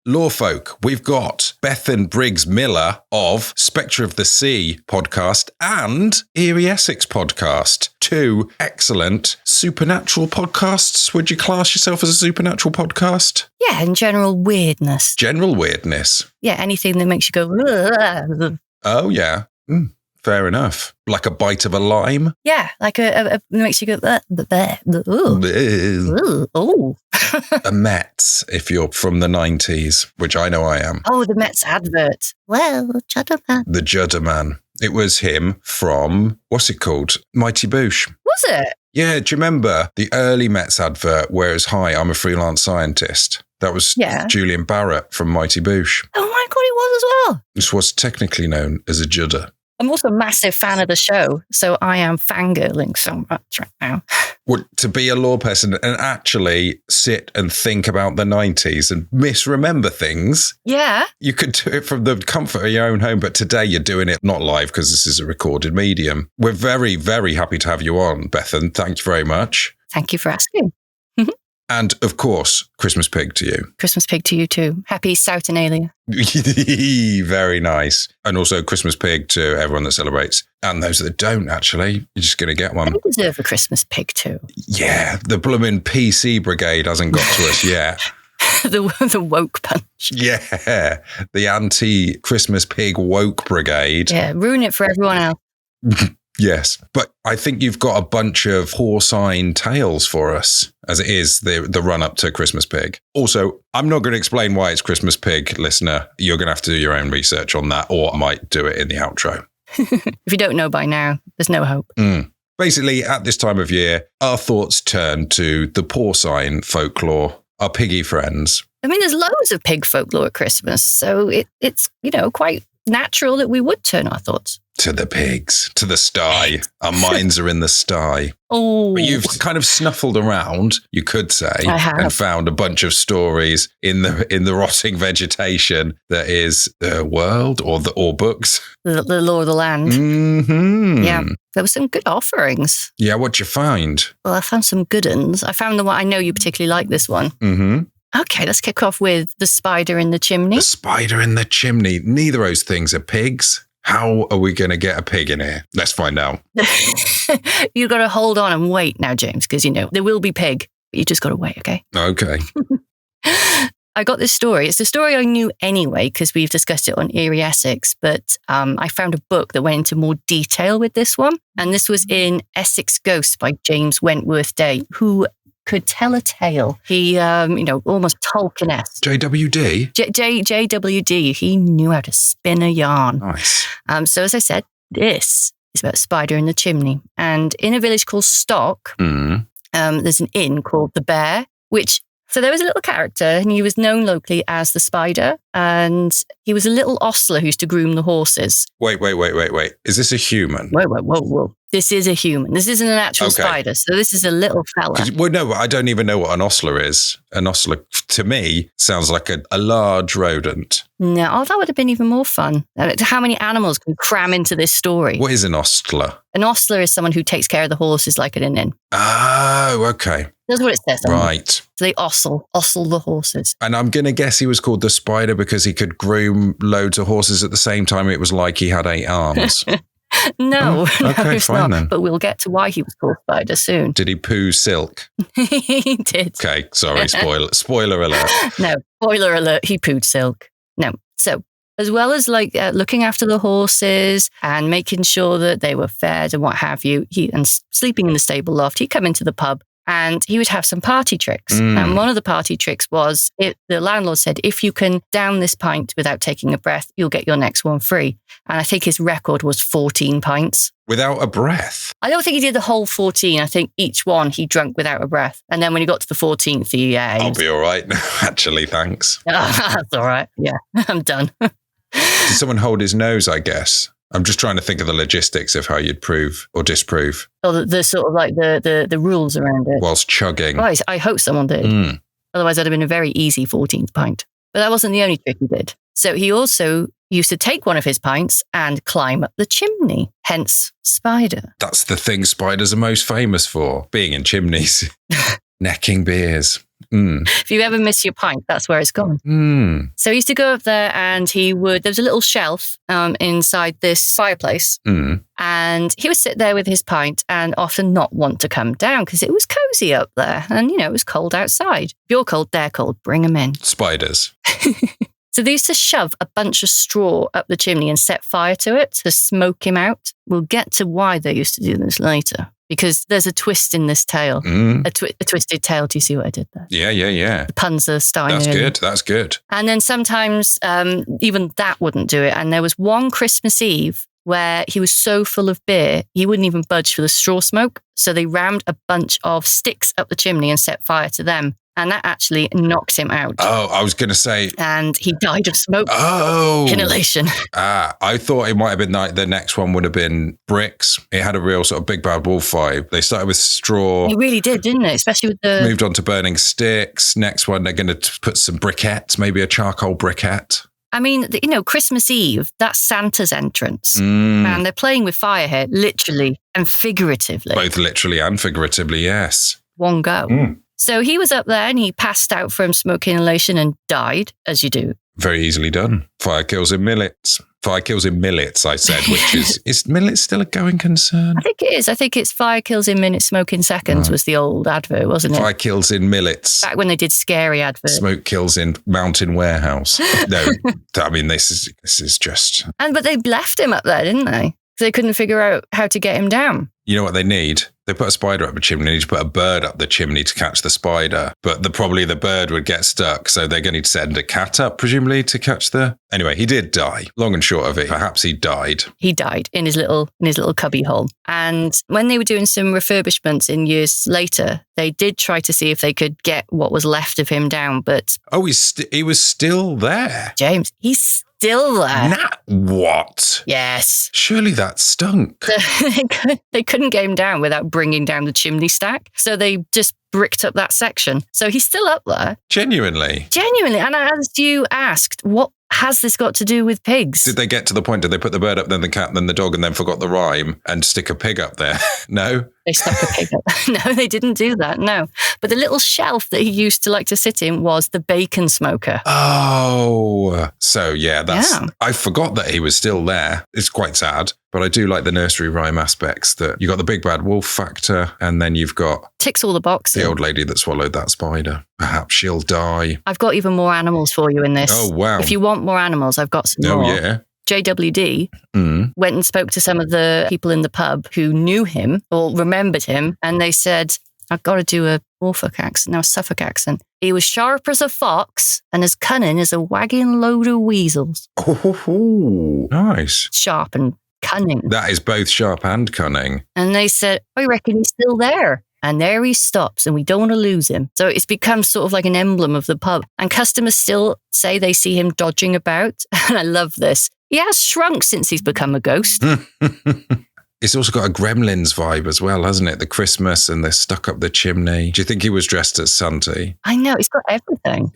Lawfolk, we've got Bethan Briggs-Miller of Spectral of the Sea podcast and Eerie, Essex podcast. 2 excellent supernatural podcasts. Would you class yourself as a supernatural podcast? Yeah, and general weirdness. General weirdness. Yeah, anything that makes you go, ugh. Oh, yeah. Fair enough. Like a bite of a lime? Yeah, like a makes you go, ooh. A Mets, if you're from the 90s, which I know I am. Oh, the Mets advert. Well, Judderman. The Judderman. It was him from, what's it called? Mighty Boosh. Was it? Yeah, do you remember the early Mets advert where it's, "Hi, I'm a freelance scientist"? That was Julian Barrett from Mighty Boosh. Oh my God, it was as well. This was technically known as a Judder. I'm also a massive fan of the show, so I am fangirling so much right now. Well, to be a law person and actually sit and think about the 90s and misremember things. Yeah. You could do it from the comfort of your own home, but today you're doing it not live because this is a recorded medium. We're very, very happy to have you on, Bethan. Thank you very much. Thank you for asking. And, of course, Xmas Pig to you. Xmas Pig to you too. Happy East Anglia. Very nice. And also Xmas Pig to everyone that celebrates. And those that don't, actually. You're just going to get one. They deserve a Xmas Pig too. Yeah, the blooming PC brigade hasn't got to us yet. the woke punch. Yeah, the anti-Xmas Pig woke brigade. Yeah, ruin it for everyone else. Yes, but I think you've got a bunch of porcine tales for us, as it is the run-up to Xmas Pig. Also, I'm not going to explain why it's Xmas Pig, listener. You're going to have to do your own research on that, or I might do it in the outro. If you don't know by now, there's no hope. Basically, at this time of year, our thoughts turn to the porcine folklore, our piggy friends. I mean, there's loads of pig folklore at Christmas, so it's quite natural that we would turn our thoughts to the pigs, to the sty. Our minds are in the sty. Oh, but you've kind of snuffled around, you could say, and found a bunch of stories in the rotting vegetation that is the world or books, the law of the land. Mm-hmm. Yeah, there were some good offerings. Yeah, what'd you find? Well, I found some good ones. I found the one I know you particularly like. This one. Mm-hmm. Okay, let's kick off with the spider in the chimney. The spider in the chimney. Neither of those things are pigs. How are we going to get a pig in here? Let's find out. You've got to hold on and wait now, James, because, there will be pig. But you just got to wait, okay? Okay. I got this story. It's a story I knew anyway, because we've discussed it on Eerie, Essex. But I found a book that went into more detail with this one. And this was in Essex Ghosts by James Wentworth Day, who could tell a tale. He, almost Tolkien-esque. JWD? JWD. He knew how to spin a yarn. Nice. So as I said, this is about a spider in the chimney. And in a village called Stock, there's an inn called the Bear, so there was a little character and he was known locally as the Spider, and he was a little ostler who used to groom the horses. Wait. Is this a human? Whoa. This is a human. This isn't an actual spider. So this is a little fella. Well, no, I don't even know what an ostler is. An ostler, to me, sounds like a large rodent. No, that would have been even more fun. How many animals can cram into this story? What is an ostler? An ostler is someone who takes care of the horses like at an inn. Oh, okay. That's what it says. Right. So they ostle the horses. And I'm going to guess he was called the Spider because he could groom loads of horses at the same time. It was like he had 8 arms. No, okay, fine then. But we'll get to why he was called Spider soon. Did he poo silk? He did. Okay, sorry, spoiler alert. No, spoiler alert, he pooed silk. No. So, as well as looking after the horses and making sure that they were fed and what have you, and sleeping in the stable loft, he'd come into the pub and he would have some party tricks. And one of the party tricks was, the landlord said, if you can down this pint without taking a breath, you'll get your next one free. And I think his record was 14 pints. Without a breath? I don't think he did the whole 14. I think each one he drank without a breath. And then when he got to the 14th, I'll be all right. Actually, thanks. That's all right. Yeah, I'm done. Did someone hold his nose, I guess? I'm just trying to think of the logistics of how you'd prove or disprove. Or the sort of the rules around it. Whilst chugging. Right, I hope someone did. Otherwise, that'd have been a very easy 14th pint. But that wasn't the only trick he did. So he also used to take one of his pints and climb up the chimney, hence Spider. That's the thing spiders are most famous for, being in chimneys. Necking beers. If you ever miss your pint, that's where it's gone. So he used to go up there and there was a little shelf inside this fireplace. And he would sit there with his pint and often not want to come down because it was cozy up there. And, it was cold outside. If you're cold, they're cold. Bring them in. Spiders. So they used to shove a bunch of straw up the chimney and set fire to it to smoke him out. We'll get to why they used to do this later. Because there's a twist in this tale. A twisted tale. Do you see what I did there? Yeah. The puns are starting. That's good. And then sometimes even that wouldn't do it. And there was one Christmas Eve where he was so full of beer, he wouldn't even budge for the straw smoke. So they rammed a bunch of sticks up the chimney and set fire to them. And that actually knocked him out. Oh, I was going to say. And he died of smoke inhalation. I thought it might have been like the next one would have been bricks. It had a real sort of big bad wolf vibe. They started with straw. It really did, didn't it? Especially with the... Moved on to burning sticks. Next one, they're going to put some briquettes, maybe a charcoal briquette. I mean, Christmas Eve, that's Santa's entrance. And they're playing with fire here, literally and figuratively. Both literally and figuratively, yes. One go. So he was up there and he passed out from smoke inhalation and died, as you do. Very easily done. Fire kills in millets. Fire kills in millets, I said, which is millets still a going concern? I think it is. I think it's fire kills in minutes, smoke in seconds was the old advert, wasn't it? Fire kills in millets. Back when they did scary adverts. Smoke kills in mountain warehouse. No, I mean, this is just... But they left him up there, didn't they? Because they couldn't figure out how to get him down. You know what they need? They put a spider up the chimney. They need to put a bird up the chimney to catch the spider. But probably the bird would get stuck. So they're going to send a cat up, presumably, to catch the... Anyway, he did die. Long and short of it, perhaps he died. He died in his little cubby hole. And when they were doing some refurbishments in years later, they did try to see if they could get what was left of him down. But... Oh, he was still there. James, he's still there. What? Yes. Surely that stunk. They couldn't get him down without bringing down the chimney stack. So they just bricked up that section. So he's still up there. Genuinely. And as you asked, what has this got to do with pigs? Did they get to the point, did they put the bird up, then the cat, then the dog, and then forgot the rhyme and stick a pig up there? No? They stuck a pig up. No, they didn't do that, no. But the little shelf that he used to like to sit in was the bacon smoker. Oh, so yeah, I forgot that he was still there. It's quite sad, but I do like the nursery rhyme aspects that you got the big bad wolf factor, and then you've got... Ticks all the boxes. The old lady that swallowed that spider. Perhaps she'll die. I've got even more animals for you in this. Oh, wow. If you want more animals, I've got some more. Oh, yeah. JWD went and spoke to some of the people in the pub who knew him or remembered him, and they said, I've got to do a Norfolk accent, now a Suffolk accent. He was sharp as a fox and as cunning as a wagging load of weasels. Oh, nice. Sharp and cunning. That is both sharp and cunning. And they said, I reckon he's still there. And there he stops, and we don't want to lose him. So it's become sort of like an emblem of the pub. And customers still say they see him dodging about. And I love this. He has shrunk since he's become a ghost. It's also got a Gremlins vibe as well, hasn't it? The Christmas and they're stuck up the chimney. Do you think he was dressed as Santa? I know, it's got everything.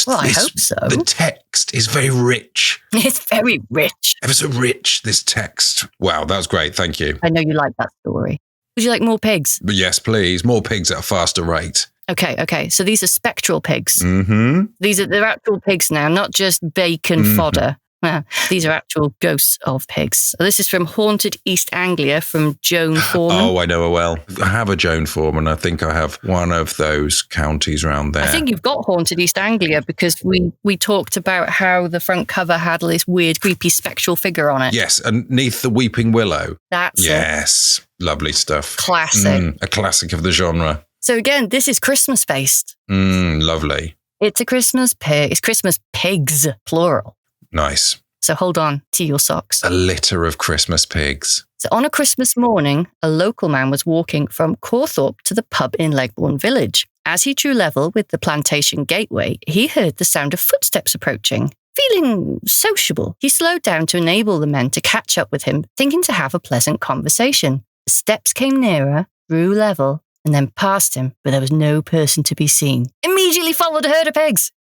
Well, I hope so. The text is very rich. It's very rich. Ever so rich, this text. Wow, that was great. Thank you. I know you like that story. Would you like more pigs? But yes, please. More pigs at a faster rate. Okay. So these are spectral pigs. Mm-hmm. They're actual pigs now, not just bacon fodder. These are actual ghosts of pigs. So this is from Haunted East Anglia from Joan Foreman. Oh, I know her well. I have a Joan Foreman. I think I have one of those counties around there. I think you've got Haunted East Anglia because we talked about how the front cover had this weird, creepy, spectral figure on it. Yes, underneath the Weeping Willow. That's Yes, lovely stuff. Classic. A classic of the genre. So again, this is Christmas-based. Lovely. It's a Christmas pig. It's Christmas pigs, plural. Nice. So hold on to your socks. A litter of Christmas pigs. So on a Christmas morning, a local man was walking from Cawthorpe to the pub in Legbourne Village. As he drew level with the plantation gateway, he heard the sound of footsteps approaching. Feeling sociable, he slowed down to enable the men to catch up with him, thinking to have a pleasant conversation. The steps came nearer, drew level, and then past him, but there was no person to be seen. Immediately followed a herd of pigs.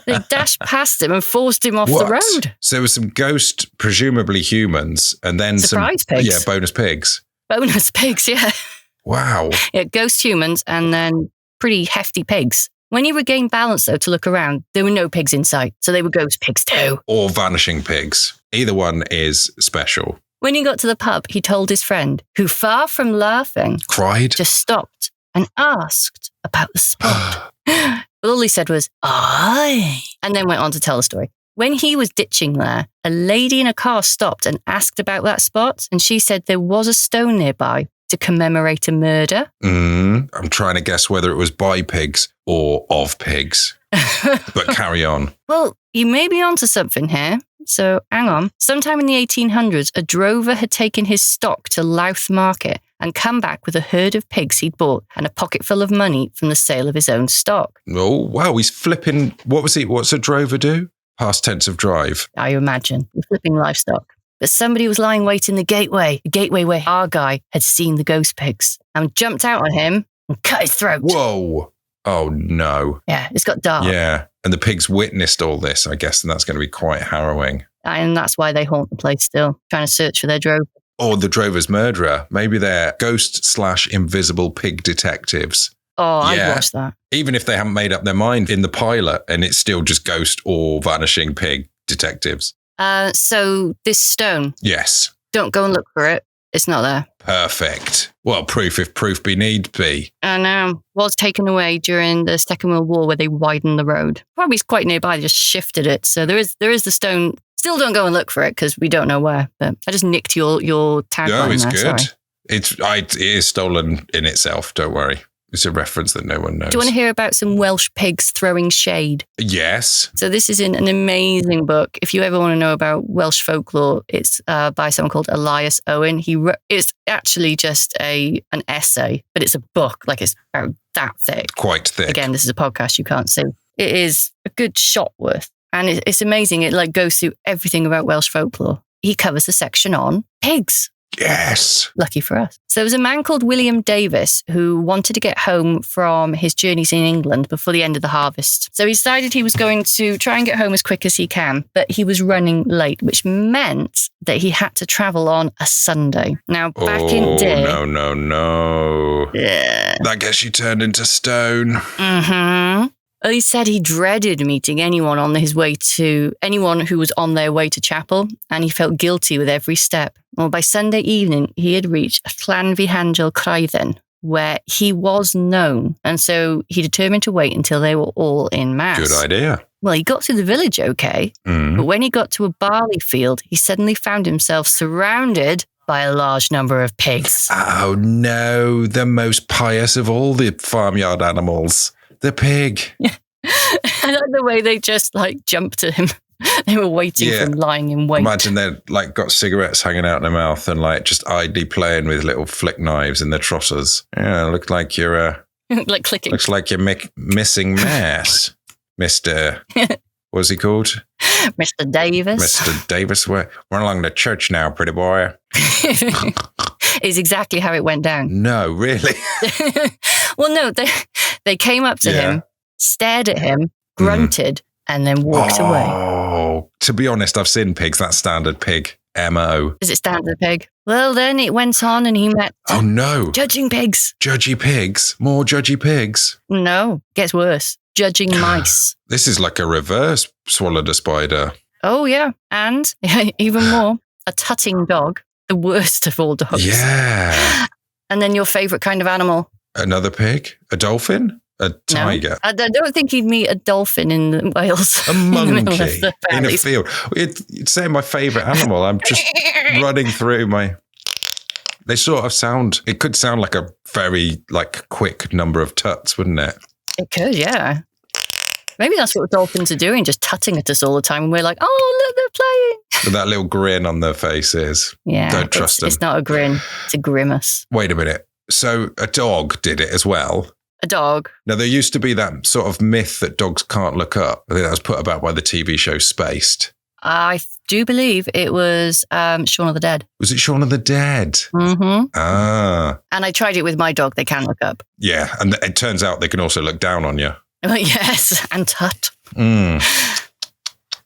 They dashed past him and forced him off the road. So there were some ghost, presumably humans, and then surprise pigs. Yeah, bonus pigs. Bonus pigs, yeah. Wow. Yeah, ghost humans and then pretty hefty pigs. When he regained balance, though, to look around, there were no pigs in sight. So they were ghost pigs too. Or vanishing pigs. Either one is special. When he got to the pub, he told his friend, who far from laughing, Cried? just stopped and asked about the spot. But all he said was, aye, and then went on to tell the story. When he was ditching there, a lady in a car stopped and asked about that spot. And she said there was a stone nearby to commemorate a murder. I'm trying to guess whether it was by pigs or of pigs. But carry on. Well, you may be onto something here. So hang on. Sometime in the 1800s, a drover had taken his stock to Louth Market and come back with a herd of pigs he'd bought and a pocket full of money from the sale of his own stock. Oh, wow. He's flipping. What's a drover do? Past tense of drive. I imagine. Flipping livestock. But somebody was lying wait in the gateway where our guy had seen the ghost pigs and jumped out on him and cut his throat. Whoa. Oh, no. Yeah, it's got dark. Yeah. And the pigs witnessed all this, I guess, and that's going to be quite harrowing. And that's why they haunt the place still, trying to search for their drover. Or the drover's murderer. Maybe they're ghost/invisible pig detectives. Oh, I'd watch that. Even if they haven't made up their mind in the pilot and it's still just ghost or vanishing pig detectives. So this stone. Yes. Don't go and look for it. It's not there. Perfect. Well, proof if proof be need be. I know. Was taken away during the Second World War where they widened the road. Probably quite nearby. They just shifted it. So there is the stone. Still don't go and look for it because we don't know where. But I just nicked your tagline. No, it's there, good. Sorry. It is stolen in itself. Don't worry. It's a reference that no one knows. Do you want to hear about some Welsh pigs throwing shade? Yes. So this is in an amazing book. If you ever want to know about Welsh folklore, it's by someone called Elias Owen. It's actually just an essay, but it's a book. Like it's about that thick. Quite thick. Again, this is a podcast you can't see. It is a good shot worth. And it's amazing. It like goes through everything about Welsh folklore. He covers a section on pigs. Yes. Lucky for us. So there was a man called William Davis who wanted to get home from his journeys in England before the end of the harvest. So he decided he was going to try and get home as quick as he can, but he was running late, which meant that he had to travel on a Sunday. Now, back in day... No. Yeah. That gets you turned into stone. Mm-hmm. Well, he said he dreaded meeting anyone who was on their way to chapel, and he felt guilty with every step. Well, by Sunday evening, he had reached Llanfihangel Craithen, where he was known, and so he determined to wait until they were all in mass. Good idea. Well, he got through the village okay, but when he got to a barley field, he suddenly found himself surrounded by a large number of pigs. Oh no, the most pious of all the farmyard animals. The pig. I like the way they just like jumped at him. They were waiting for him, lying in wait. Imagine they're like got cigarettes hanging out in their mouth and like just idly playing with little flick knives in their trousers. Yeah, looks like you're like clicking. Looks like you're missing mass, Mr. What's he called? Mr. Davis. Mr. Davis. We're along the church now, pretty boy. Is exactly how it went down. No, really? Well, no, they came up to him, stared at him, grunted, and then walked away. Oh, to be honest, I've seen pigs. That's standard pig MO. Is it standard pig? Well, then it went on and he met... Oh, no. Judging pigs. Judgy pigs. More judgy pigs. No, gets worse. Judging mice. This is like a reverse swallowed a spider. Oh, yeah. And even more, a tutting dog. The worst of all dogs. Yeah. And then your favourite kind of animal. Another pig? A dolphin? A tiger? No, I don't think you'd meet a dolphin in Wales. A monkey in a field. You'd say my favourite animal. I'm just running through my... They sort of sound... It could sound like a very quick number of tuts, wouldn't it? It could, yeah. Maybe that's what dolphins are doing, just tutting at us all the time. And we're like, oh, look, they're playing. With that little grin on their faces. Yeah. Don't trust them. It's not a grin. It's a grimace. Wait a minute. So a dog did it as well? A dog. Now, there used to be that sort of myth that dogs can't look up. I think that was put about by the TV show Spaced. I do believe it was Shaun of the Dead. Was it Shaun of the Dead? Mm-hmm. Ah. And I tried it with my dog. They can look up. Yeah. And it turns out they can also look down on you. Yes. And tut. Mm.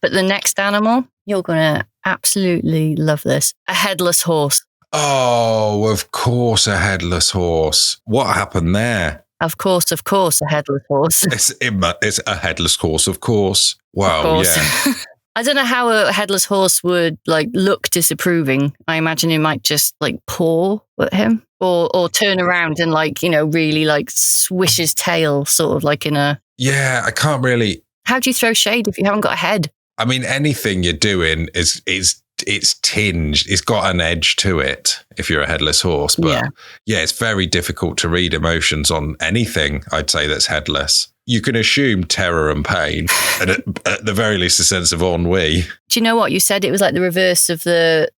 But the next animal, you're going to absolutely love this. A headless horse. Oh, of course, a headless horse. What happened there? Of course, a headless horse. It's a headless horse, of course. Wow, Of course. yeah. I don't know how a headless horse would look disapproving. I imagine it might just paw at him or turn around and really swish his tail sort of in a... Yeah, I can't really... How do you throw shade if you haven't got a head? I mean, anything you're doing it's tinged. It's got an edge to it if you're a headless horse. But yeah, it's very difficult to read emotions on anything, I'd say, that's headless. You can assume terror and pain, and at the very least, a sense of ennui. Do you know what? You said it was like the reverse of the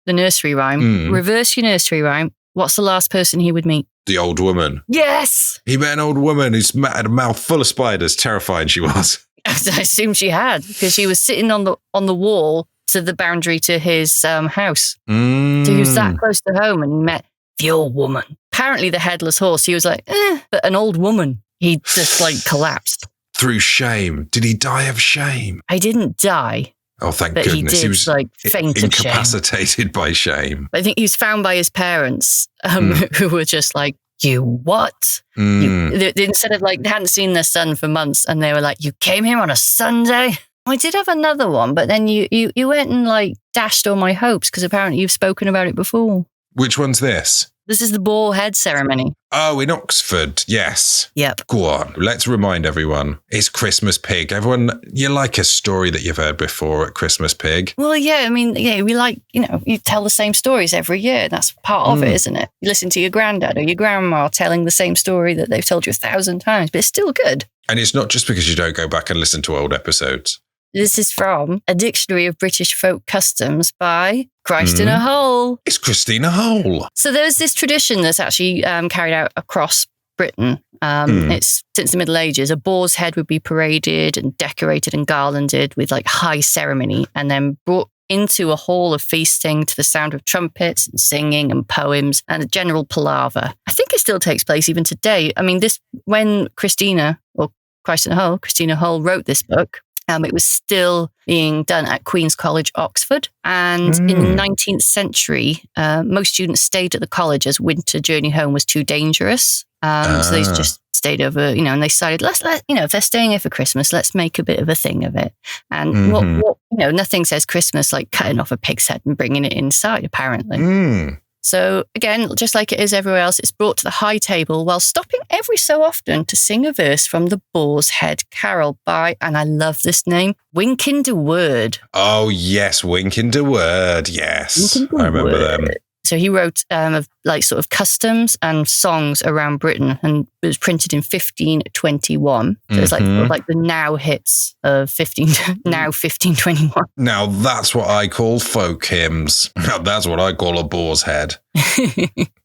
nursery rhyme. Reverse your nursery rhyme. What's the last person he would meet? The old woman. Yes! He met an old woman who's had a mouth full of spiders. Terrifying she was. I assume she had, because she was sitting on the wall to the boundary to his house. So he was that close to home, and he met the old woman. Apparently the headless horse, he was but an old woman. He just collapsed. Through shame. Did he die of shame? I didn't die. Oh, thank but goodness. He was faint incapacitated by shame. I think he was found by his parents, who were just you what? Instead of they hadn't seen their son for months, and they were you came here on a Sunday? I did have another one, but then you went and dashed all my hopes, because apparently you've spoken about it before. Which one's this? This is the boar head ceremony. Oh, in Oxford, yes. Yep. Go on, let's remind everyone. It's Xmas Pig. Everyone, you like a story that you've heard before at Xmas Pig. Well, yeah, I mean, yeah, we you tell the same stories every year. That's part of it, isn't it? You listen to your granddad or your grandma telling the same story that they've told you 1,000 times, but it's still good. And it's not just because you don't go back and listen to old episodes. This is from A Dictionary of British Folk Customs by Christina Hole. It's Christina Hole. So there's this tradition that's actually carried out across Britain. It's since the Middle Ages. A boar's head would be paraded and decorated and garlanded with high ceremony, and then brought into a hall of feasting to the sound of trumpets and singing and poems and a general palaver. I think it still takes place even today. I mean, when Christina Hole wrote this book, it was still being done at Queen's College, Oxford. And in the 19th century, most students stayed at the college as winter journey home was too dangerous. So they just stayed over, and they decided, if they're staying here for Christmas, let's make a bit of a thing of it. And what nothing says Christmas like cutting off a pig's head and bringing it inside, apparently. So again, just like it is everywhere else, it's brought to the high table while stopping every so often to sing a verse from the Boar's Head Carol by, and I love this name, Winkin de Word. Oh, yes, Winkin de Word, yes. I remember them. So he wrote sort of customs and songs around Britain, and it was printed in 1521. So it's the now hits of 1521. Now that's what I call folk hymns. Now that's what I call a boar's head.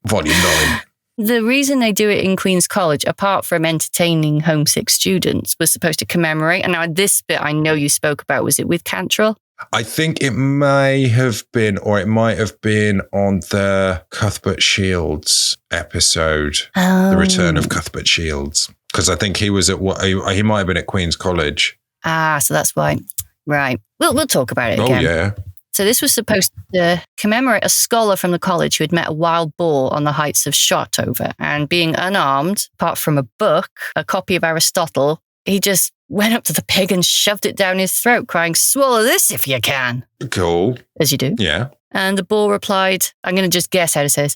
Volume 9. The reason they do it in Queen's College, apart from entertaining homesick students, was supposed to commemorate. And now this bit I know you spoke about, was it with Cantrell? I think it may have been, or it might have been on the Cuthbert Shields episode, The Return of Cuthbert Shields, because I think he was he might have been at Queen's College. So that's why. Right. We'll talk about it again. Oh, yeah. So this was supposed to commemorate a scholar from the college who had met a wild boar on the heights of Shotover, and being unarmed, apart from a book, a copy of Aristotle, he just went up to the pig and shoved it down his throat, crying, "Swallow this if you can." Cool. As you do. Yeah. And the boar replied, I'm going to just guess how it says,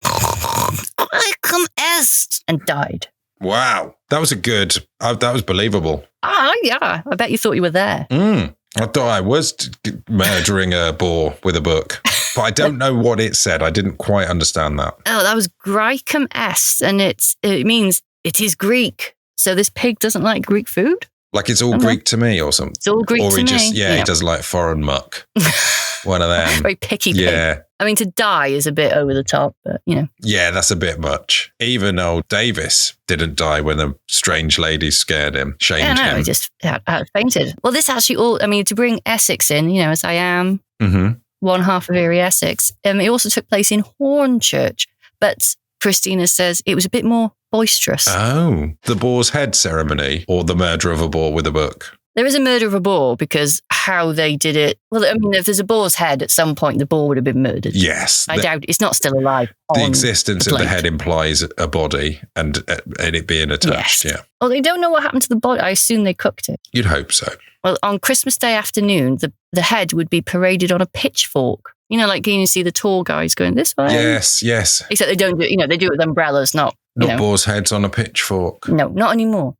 "Welcome est," and died. Wow. That was that was believable. Yeah. I bet you thought you were there. I thought I was murdering a boar with a book, but I don't know what it said. I didn't quite understand that. Oh, that was Graecum est, and it means it is Greek. So this pig doesn't like Greek food? Like it's all Greek to me or something? It's all Greek to me. He does like foreign muck. One of them. Very picky pig. Yeah. I mean, to die is a bit over the top, but Yeah, that's a bit much. Even old Davis didn't die when a strange lady scared him, shamed him. He just fainted. Well, this actually to bring Essex in, as I am one half of Eerie, Essex, it also took place in Hornchurch, but Christina says it was a bit more boisterous. Oh, the boar's head ceremony or the murder of a boar with a book? There is a murder of a boar because how they did it. Well, I mean, if there's a boar's head, at some point the boar would have been murdered. Yes. I doubt it's not still alive. The existence of the head implies a body and it being attached. Yes. Yeah. Well, they don't know what happened to the body. I assume they cooked it. You'd hope so. Well, on Christmas Day afternoon, the head would be paraded on a pitchfork. You know, like you see the tall guys going this way. Yes, yes. Except they don't do, they do it with umbrellas, not boar's heads on a pitchfork. No, not anymore.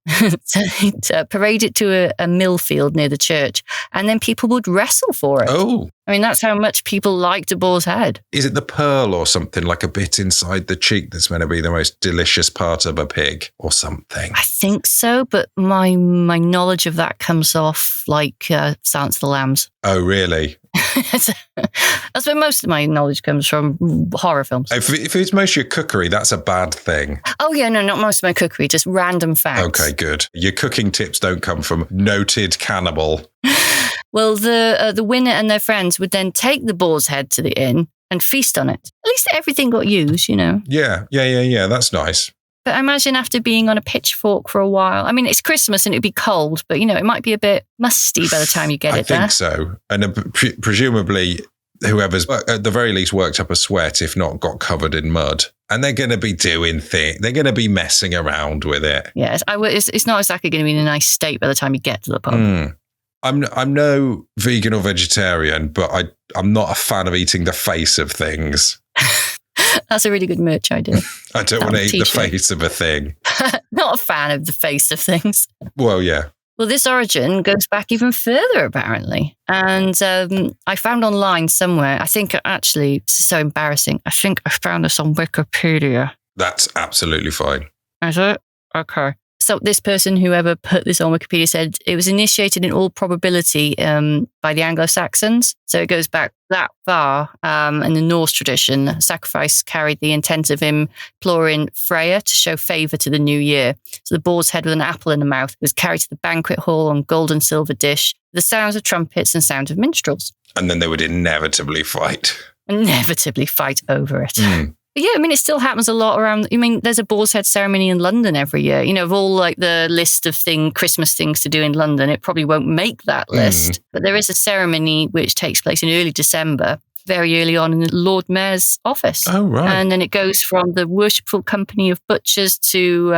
So they'd parade it to a mill field near the church, and then people would wrestle for it. Oh. I mean, that's how much people liked a boar's head. Is it the pearl or something, like a bit inside the cheek that's meant to be the most delicious part of a pig or something? I think so, but my knowledge of that comes off like Silence of the Lambs. Oh, really? That's where most of my knowledge comes from, horror films. If it's most of your cookery, that's a bad thing. Oh, yeah, no, not most of my cookery, just random facts. Okay, good. Your cooking tips don't come from noted cannibal. Well, the winner and their friends would then take the boar's head to the inn and feast on it. At least everything got used, Yeah, that's nice. But I imagine after being on a pitchfork for a while, I mean, it's Christmas and it'd be cold, but, it might be a bit musty by the time you get it there. I think so. And presumably whoever's at the very least worked up a sweat, if not got covered in mud. And they're going to be doing things. They're going to be messing around with it. Yes, it's not exactly going to be in a nice state by the time you get to the pub. I'm no vegan or vegetarian, but I'm not a fan of eating the face of things. That's a really good merch idea. I don't want to eat the face of a thing. Not a fan of the face of things. Well, yeah. Well, this origin goes back even further, apparently. And I found online somewhere, I think actually, this is so embarrassing. I think I found this on Wikipedia. That's absolutely fine. Is it? Okay. So this person, whoever put this on Wikipedia, said it was initiated in all probability by the Anglo-Saxons. So it goes back that far. In the Norse tradition, sacrifice carried the intent of imploring Freya to show favour to the new year. So the boar's head with an apple in the mouth was carried to the banquet hall on gold and silver dish, the sounds of trumpets and sounds of minstrels. And then they would inevitably fight. Over it. But yeah, I mean, it still happens a lot around. I mean, there's a boar's head ceremony in London every year. Of all like the list of Christmas things to do in London, it probably won't make that list. But there is a ceremony which takes place in early December, very early on in the Lord Mayor's office. Oh, right. And then it goes from the Worshipful Company of Butchers to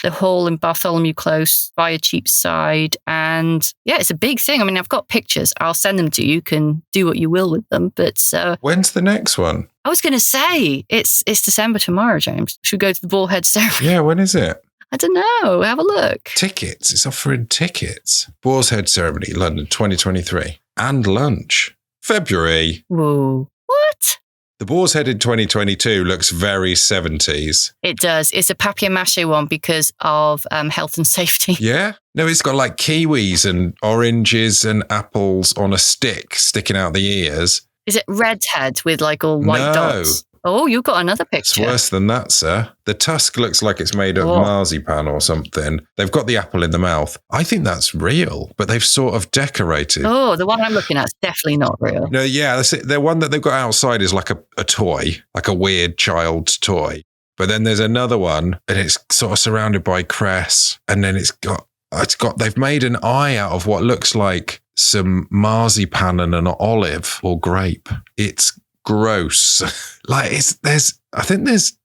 the hall in Bartholomew Close via Cheapside. And yeah, it's a big thing. I mean, I've got pictures. I'll send them to you. You can do what you will with them. But when's the next one? I was going to say, it's December tomorrow, James. Should we go to the Bullhead ceremony? Yeah, when is it? I don't know. Have a look. Tickets. It's offering tickets. Boar's Head Ceremony, London, 2023. And lunch. February. Whoa. What? The Boar's Head in 2022 looks very 70s. It does. It's a papier-mâché one because of health and safety. Yeah? No, it's got like kiwis and oranges and apples on a stick sticking out the ears. Is it red head with like all white dots? Oh, you've got another picture. It's worse than that, sir. The tusk looks like it's made of marzipan or something. They've got the apple in the mouth. I think that's real, but they've sort of decorated. Oh, the one I'm looking at is definitely not real. No, yeah, that's it. The one that they've got outside is like a toy, like a weird child's toy. But then there's another one and it's sort of surrounded by cress. And then they've made an eye out of what looks like some marzipan and an olive or grape. It's gross. I think there's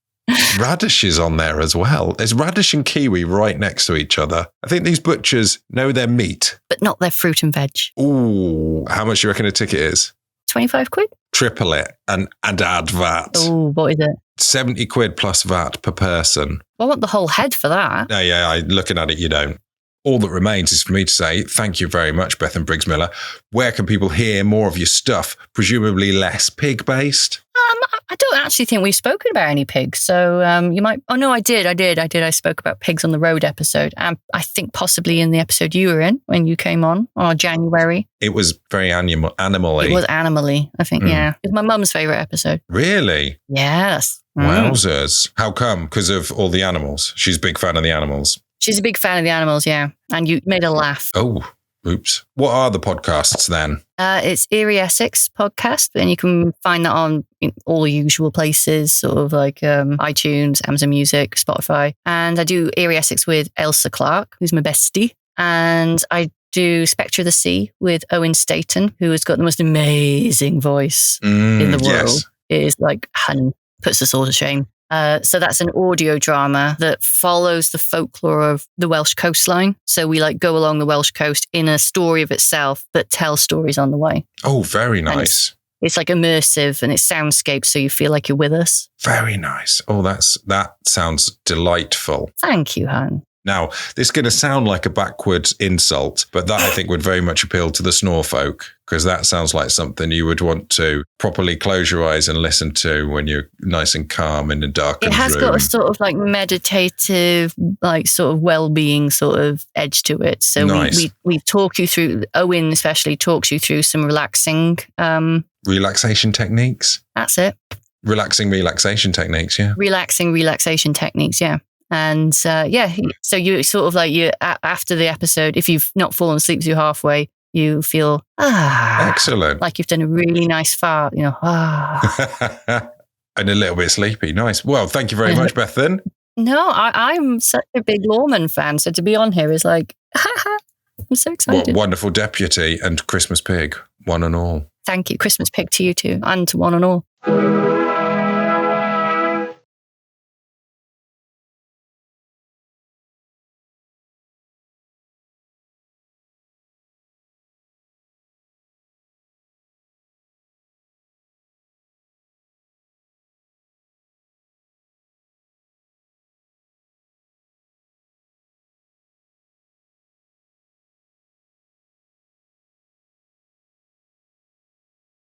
radishes on there as well. There's radish and kiwi right next to each other. I think these butchers know their meat. But not their fruit and veg. Ooh, how much do you reckon a ticket is? 25 quid? Triple it and add VAT. Oh, what is it? 70 quid plus VAT per person. I want the whole head for that. No, yeah, looking at it, you don't. All that remains is for me to say thank you very much, Bethan Briggs-Miller. Where can people hear more of your stuff? Presumably less pig-based? I don't actually think we've spoken about any pigs. So you might... Oh, no, I did. I spoke about Pigs on the Road episode. I think possibly in the episode you were in when you came on January. It was very animal-y. It was animal-y, I think, yeah. It was my mum's favourite episode. Really? Yes. Wowzers. How come? Because of all the animals? She's a big fan of the animals. She's a big fan of the animals, yeah. And you made her laugh. Oh, oops. What are the podcasts then? It's Eerie Essex podcast, and you can find that on all the usual places, sort of like iTunes, Amazon Music, Spotify. And I do Eerie Essex with Elsa Clark, who's my bestie. And I do Spectre of the Sea with Owen Staten, who has got the most amazing voice in the world. Yes. It is like, puts us all to shame. So that's an audio drama that follows the folklore of the Welsh coastline. So we like go along the Welsh coast in a story of itself, but tell stories on the way. Oh, very nice. It's like immersive and it's soundscape, so you feel like you're with us. Very nice. Oh, that sounds delightful. Thank you, Han. Now, this is going to sound like a backwards insult, but that I think would very much appeal to the snore folk, because that sounds like something you would want to properly close your eyes and listen to when you're nice and calm in a darkened room. It has got a sort of like meditative, like sort of well-being sort of edge to it. So nice. we talk you through, Owen especially talks you through some relaxing... relaxation techniques? That's it. Relaxation techniques, yeah. Relaxation techniques, yeah. And so you sort of like after the episode, if you've not fallen asleep through halfway, you feel excellent, like you've done a really nice fart, and a little bit sleepy. Nice. Well, thank you very much, Bethan. No, I'm such a big Lawman fan, so to be on here is like, I'm so excited. What wonderful deputy and Christmas Pig, one and all. Thank you, Christmas Pig to you too, and to one and all.